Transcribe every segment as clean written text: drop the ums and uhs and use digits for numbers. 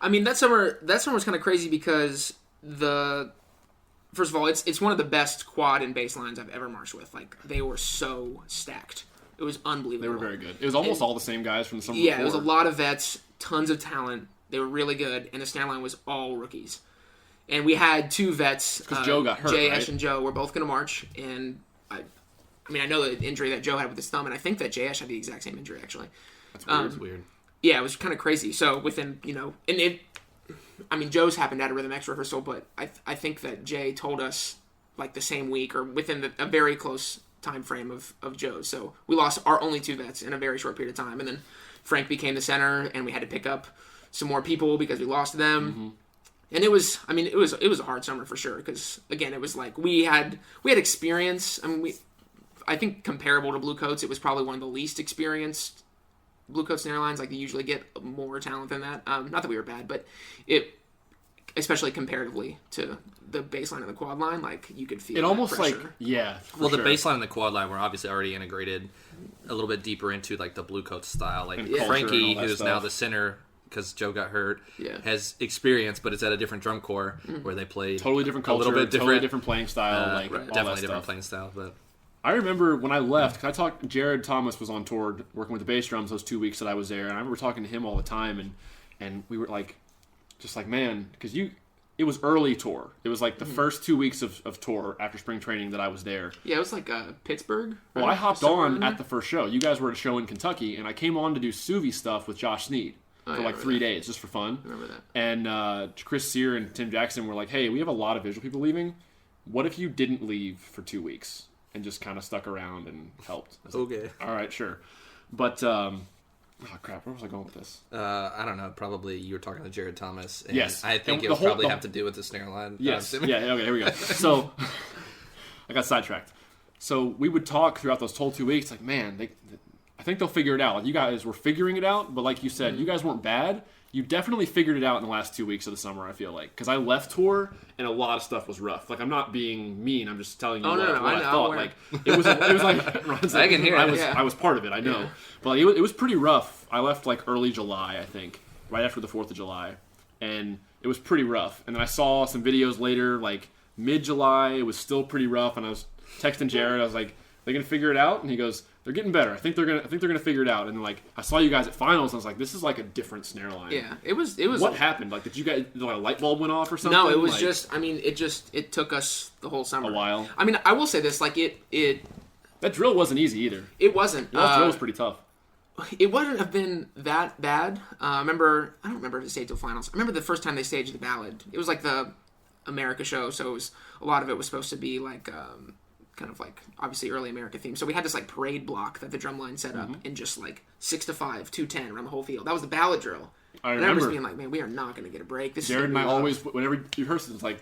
I mean, that summer was kind of crazy because first of all, it's one of the best quad and bass lines I've ever marched with. Like, they were so stacked. It was unbelievable. They were very good. It was almost all the same guys from the summer before. Yeah, it was a lot of vets, tons of talent. They were really good, and the snare line was all rookies. And we had 2 vets. Because Joe got hurt, JS and Joe were both going to march, and I know the injury that Joe had with his thumb, and I think that JS had the exact same injury, actually. That's weird. It's weird. Yeah, it was kind of crazy. So within, Joe's happened at a Rhythm X rehearsal, but I think that Jay told us like the same week or within a very close time frame of Joe's. So we lost our only 2 vets in a very short period of time, and then Frank became the center, and we had to pick up some more people because we lost them. Mm-hmm. And it was a hard summer for sure because again, it was like we had experience. I think comparable to Bluecoats, it was probably one of the least experienced Bluecoats snare lines. Like, they usually get more talent than that. Not that we were bad, but it, especially comparatively to the bass line and the quad line, like, you could feel it almost pressure. Well, sure. The bass line and the quad line were obviously already integrated a little bit deeper into like the Bluecoats style. Like Frankie, who's now the center because Joe got hurt, has experience, but it's at a different drum corps where they play totally different culture, a little bit different, totally different playing style, definitely different playing style, but. I remember when I left, because I talked, Jared Thomas was on tour working with the bass drums those 2 weeks that I was there, and I remember talking to him all the time, and we were like, just like, man, because it was early tour. It was like the first 2 weeks of tour after spring training that I was there. Yeah, it was like Pittsburgh. Right? Well, I hopped on at the first show. You guys were at a show in Kentucky, and I came on to do Suvi stuff with Josh Sneed for like 3 days, just for fun. I remember that. And Chris Sear and Tim Jackson were like, hey, we have a lot of visual people leaving. What if you didn't leave for 2 weeks? And just kind of stuck around and helped. Okay. All right, sure. But, oh crap, where was I going with this? I don't know. Probably you were talking to Jared Thomas. And yes. I think it'll probably have to do with the snare line. Yes. Yeah, okay, here we go. So, I got sidetracked. So, we would talk throughout those whole 2 weeks, like, man, I think they'll figure it out. Like, you guys were figuring it out, but like you said, you guys weren't bad. You definitely figured it out in the last 2 weeks of the summer, I feel like. Because I left tour, and a lot of stuff was rough. Like, I'm not being mean. I'm just telling you what I thought. Like, it was like... I can hear it. I was part of it, I know. Yeah. But it was pretty rough. I left, like, early July, I think. Right after the 4th of July. And it was pretty rough. And then I saw some videos later, like, mid-July. It was still pretty rough. And I was texting Jared. I was like, they're going to figure it out? And he goes... They're getting better. I think they're gonna figure it out. And like, I saw you guys at finals, and I was like, this is like a different snare line. Yeah, it was. What happened? Like, did you guys like a light bulb went off or something? No, it was just. I mean, it took us the whole summer. A while. I mean, I will say this: like it. That drill wasn't easy either. It wasn't. That drill was pretty tough. It wouldn't have been that bad. I don't remember if it stayed till finals. I remember the first time they staged the ballad. It was like the America show, so it was a lot of it was supposed to be like. Kind of like obviously early America theme. So we had this like parade block that the drumline set up in just like 6 to 5, 210 around the whole field. That was the ballad drill. I remember just being like, man, we are not going to get a break. This Jared and I always, whenever you rehearse it, it's like,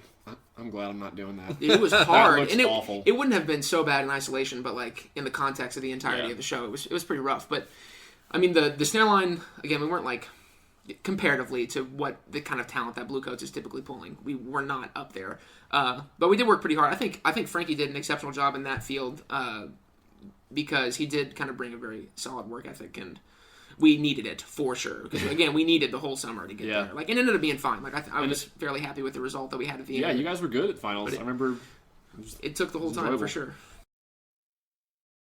I'm glad I'm not doing that. It was hard, and awful. It wouldn't have been so bad in isolation, but like in the context of the entirety of the show, it was pretty rough. But I mean, the snare line again, we weren't like comparatively to what the kind of talent that Bluecoats is typically pulling. We were not up there. But we did work pretty hard. I think Frankie did an exceptional job in that field because he did kind of bring a very solid work ethic, and we needed it for sure. Because again, we needed the whole summer to get there. Like, it ended up being fine. Like, I was fairly happy with the result that we had at the end. Yeah, you guys were good at finals. I remember. It took the whole time for sure.